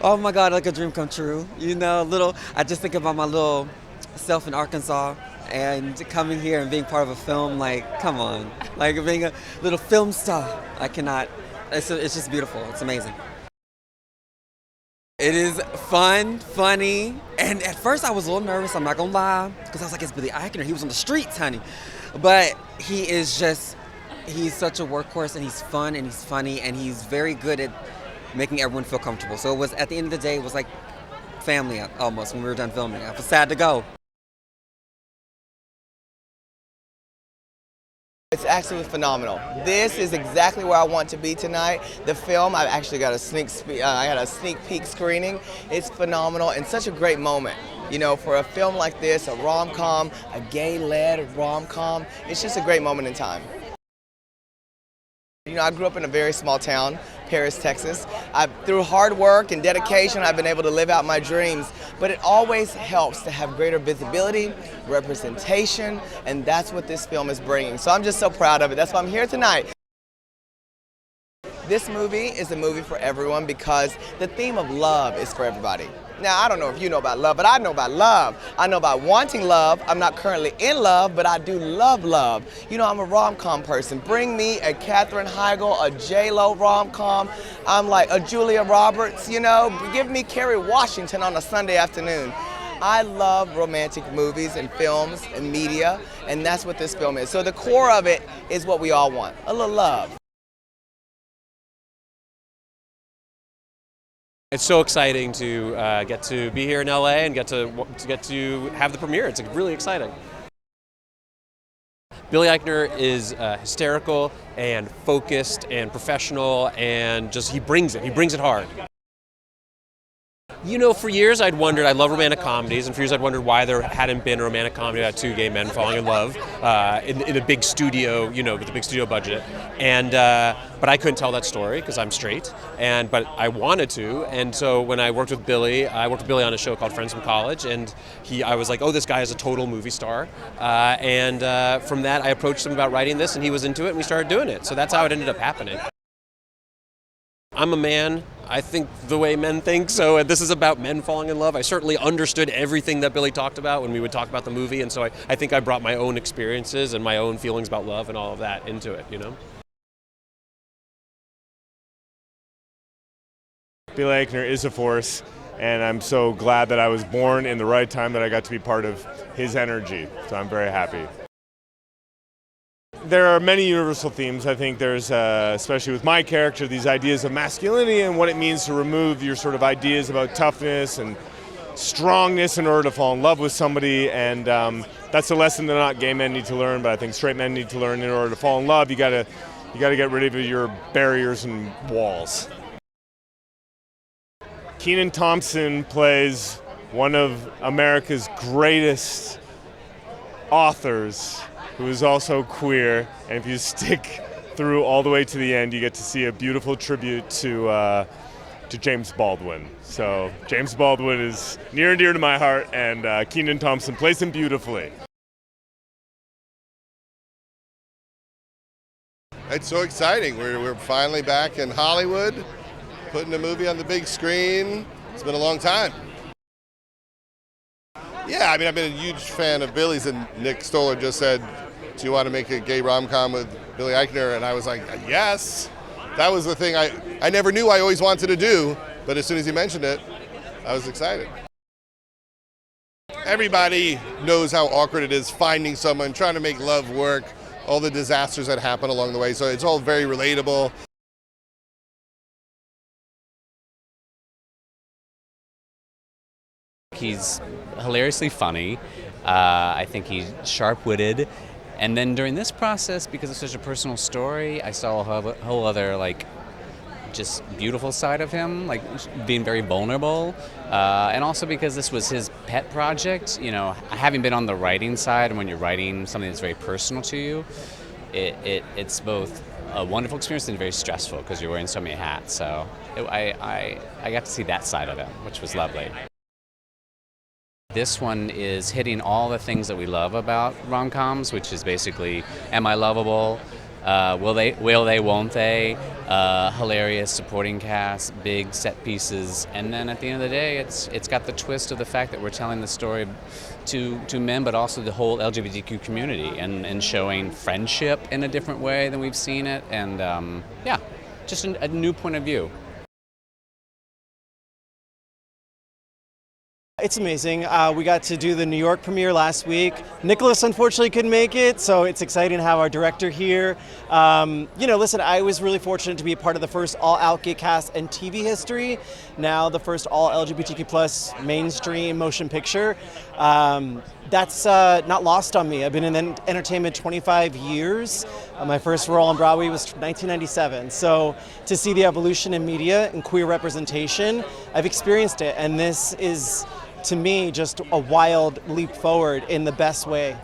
Oh my God, like a dream come true. You know, I just think about my little self in Arkansas and coming here and being part of a film, like, come on. Like being a little film star. I cannot, it's just beautiful. It's amazing. It is fun, funny, and at first I was a little nervous, I'm not gonna lie, because I was like, it's Billy Eichner, he was on the streets, honey. But he's such a workhorse, and he's fun, and he's funny, and he's very good at making everyone feel comfortable. So it was, at the end of the day, it was like family almost when we were done filming. I was sad to go. It's absolutely phenomenal. This is exactly where I want to be tonight. The film, I've actually got I got a sneak peek screening. It's phenomenal and such a great moment. You know, for a film like this, a rom-com, a gay-led rom-com, it's just a great moment in time. You know, I grew up in a very small town, Paris, Texas. Through hard work and dedication, I've been able to live out my dreams, but it always helps to have greater visibility, representation, and that's what this film is bringing. So I'm just so proud of it. That's why I'm here tonight. This movie is a movie for everyone because the theme of love is for everybody. Now, I don't know if you know about love, but I know about love. I know about wanting love. I'm not currently in love, but I do love love. You know, I'm a rom-com person. Bring me a Katherine Heigl, a J-Lo rom-com. I'm like a Julia Roberts, you know. Give me Kerry Washington on a Sunday afternoon. I love romantic movies and films and media, and that's what this film is. So the core of it is what we all want, a little love. It's so exciting to get to be here in LA and get to have the premiere. It's really exciting. Billy Eichner is hysterical and focused and professional, and just he brings it hard. You know, for years I'd wondered, I love romantic comedies, and for years I'd wondered why there hadn't been a romantic comedy about two gay men falling in love in a big studio, you know, with a big studio budget. And but I couldn't tell that story because I'm straight, but I wanted to. And so when I worked with Billy on a show called Friends from College, and I was like, oh, this guy is a total movie star. And from that, I approached him about writing this, and he was into it, and we started doing it. So that's how it ended up happening. I'm a man. I think the way men think, so this is about men falling in love. I certainly understood everything that Billy talked about when we would talk about the movie, and so I think I brought my own experiences and my own feelings about love and all of that into it, you know? Billy Eichner is a force, and I'm so glad that I was born in the right time that I got to be part of his energy, so I'm very happy. There are many universal themes. I think there's, especially with my character, these ideas of masculinity and what it means to remove your sort of ideas about toughness and strongness in order to fall in love with somebody. And that's a lesson that not gay men need to learn, but I think straight men need to learn. In order to fall in love, you gotta get rid of your barriers and walls. Kenan Thompson plays one of America's greatest authors, who is also queer, and if you stick through all the way to the end, you get to see a beautiful tribute to James Baldwin. So James Baldwin is near and dear to my heart, and Kenan Thompson plays him beautifully. It's so exciting. We're finally back in Hollywood, putting the movie on the big screen. It's been a long time. Yeah, I mean, I've been a huge fan of Billy's, and Nick Stoller just said, do you want to make a gay rom-com with Billy Eichner? And I was like, yes. That was the thing I never knew I always wanted to do, but as soon as he mentioned it, I was excited. Everybody knows how awkward it is finding someone, trying to make love work, all the disasters that happen along the way, so it's all very relatable. He's hilariously funny. I think he's sharp-witted. And then during this process, because it's such a personal story, I saw a whole other, like, just beautiful side of him, like being very vulnerable. And also because this was his pet project, you know, having been on the writing side, and when you're writing something that's very personal to you, it's both a wonderful experience and very stressful because you're wearing so many hats. So I got to see that side of him, which was lovely. This one is hitting all the things that we love about rom-coms, which is basically, am I lovable? Will they, won't they? Hilarious supporting cast, big set pieces, and then at the end of the day, it's got the twist of the fact that we're telling the story to men, but also the whole LGBTQ community, and showing friendship in a different way than we've seen it, and yeah, just a new point of view. It's amazing. We got to do the New York premiere last week. Nicholas unfortunately couldn't make it, so it's exciting to have our director here. Listen, I was really fortunate to be a part of the first all-out gay cast in TV history, now the first all-LGBTQ+ mainstream motion picture. That's not lost on me. I've been in entertainment 25 years. My first role on Broadway was 1997. So to see the evolution in media and queer representation, I've experienced it, and this is, to me, just a wild leap forward in the best way.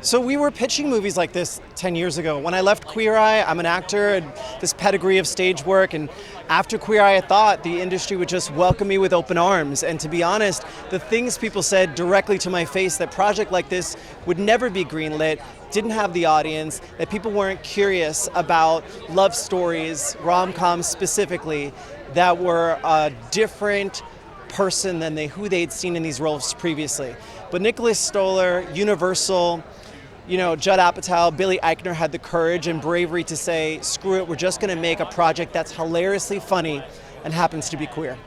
So we were pitching movies like this 10 years ago. When I left Queer Eye, I'm an actor and this pedigree of stage work, and after Queer Eye, I thought the industry would just welcome me with open arms. And to be honest, the things people said directly to my face, that project like this would never be greenlit, didn't have the audience, that people weren't curious about love stories, rom-coms specifically, that were a different person than who they'd seen in these roles previously. But Nicholas Stoller, Universal, Judd Apatow, Billy Eichner had the courage and bravery to say, screw it, we're just going to make a project that's hilariously funny and happens to be queer.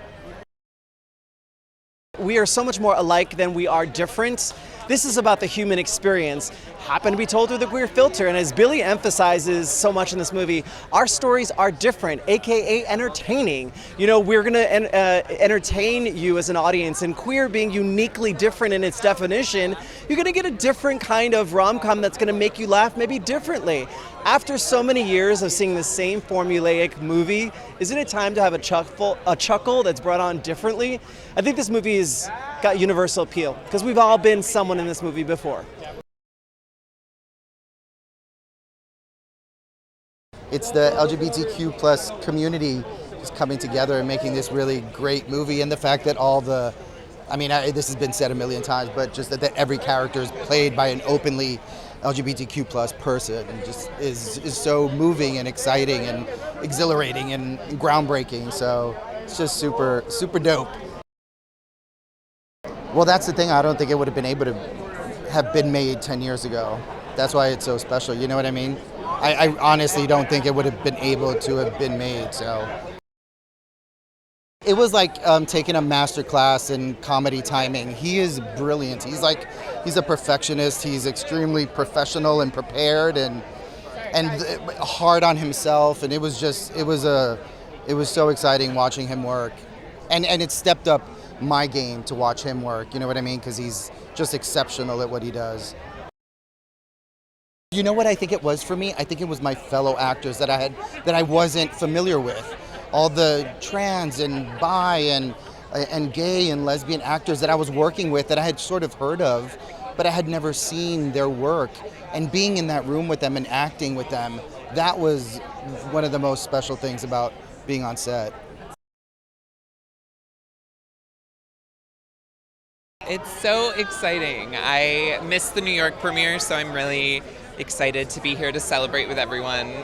We are so much more alike than we are different. This is about the human experience, happened to be told through the queer filter. And as Billy emphasizes so much in this movie, our stories are different, AKA entertaining. We're going to entertain you as an audience, and queer being uniquely different in its definition, you're going to get a different kind of rom-com that's going to make you laugh maybe differently. After so many years of seeing the same formulaic movie, isn't it time to have a chuckle that's brought on differently? I think this movie has got universal appeal, because we've all been someone in this movie before. It's the LGBTQ plus community just coming together and making this really great movie, and the fact that this has been said a million times, but just that every character is played by an openly LGBTQ plus person, and just is so moving and exciting and exhilarating and groundbreaking. So it's just super, super dope. Well, that's the thing. I don't think it would have been able to have been made 10 years ago. That's why it's so special. You know what I mean? I honestly don't think it would have been able to have been made. So it was like taking a master class in comedy timing. He is brilliant. He's a perfectionist. He's extremely professional and prepared and hard on himself. And it was so exciting watching him work. And it stepped up my game to watch him work. You know what I mean? Because he's just exceptional at what he does. You know what I think it was for me? I think it was my fellow actors that I wasn't familiar with. All the trans and bi and gay and lesbian actors that I was working with that I had sort of heard of, but I had never seen their work. And being in that room with them and acting with them, that was one of the most special things about being on set. It's so exciting. I missed the New York premiere, so I'm really excited to be here to celebrate with everyone.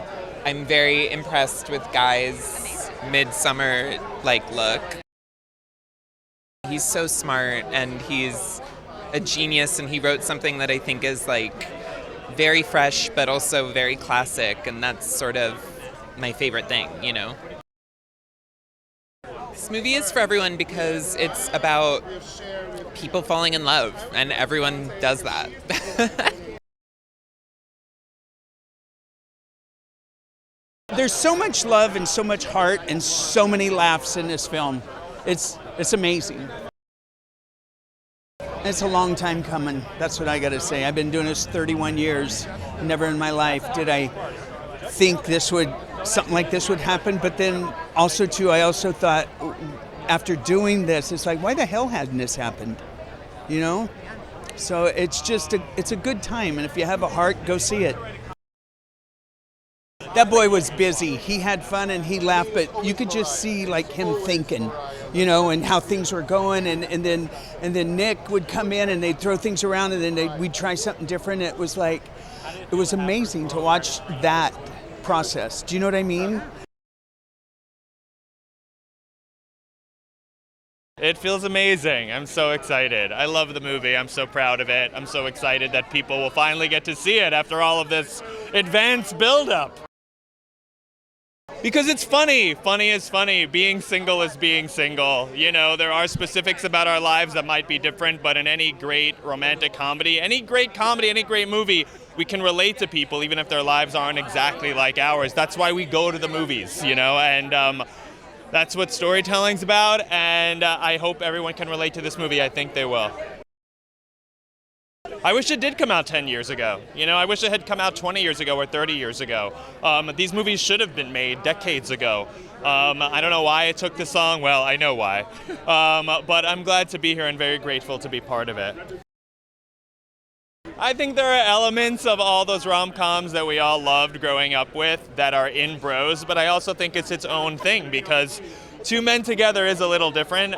I'm very impressed with Guy's midsummer look. He's so smart, and he's a genius, and he wrote something that I think is very fresh but also very classic, and that's sort of my favorite thing, This movie is for everyone because it's about people falling in love, and everyone does that. There's so much love and so much heart and so many laughs in this film. It's amazing. It's a long time coming. That's what I got to say. I've been doing this 31 years. Never in my life did I think something like this would happen. But then I also thought, after doing this, it's like, why the hell hadn't this happened? So it's a good time. And if you have a heart, go see it. That boy was busy. He had fun and he laughed, but you could just see him thinking. and how things were going, and then Nick would come in and they'd throw things around, and then we'd try something different. It was amazing to watch that process. Do you know what I mean? It feels amazing. I'm so excited. I love the movie. I'm so proud of it. I'm so excited that people will finally get to see it after all of this advanced buildup. Because it's funny. Funny is funny. Being single is being single. There are specifics about our lives that might be different, but in any great romantic comedy, any great movie, we can relate to people even if their lives aren't exactly like ours. That's why we go to the movies, and that's what storytelling's about, and I hope everyone can relate to this movie. I think they will. I wish it did come out 10 years ago. I wish it had come out 20 years ago or 30 years ago. These movies should have been made decades ago. I don't know why it took this long. Well, I know why. But I'm glad to be here and very grateful to be part of it. I think there are elements of all those rom-coms that we all loved growing up with that are in Bros, but I also think it's its own thing because two men together is a little different.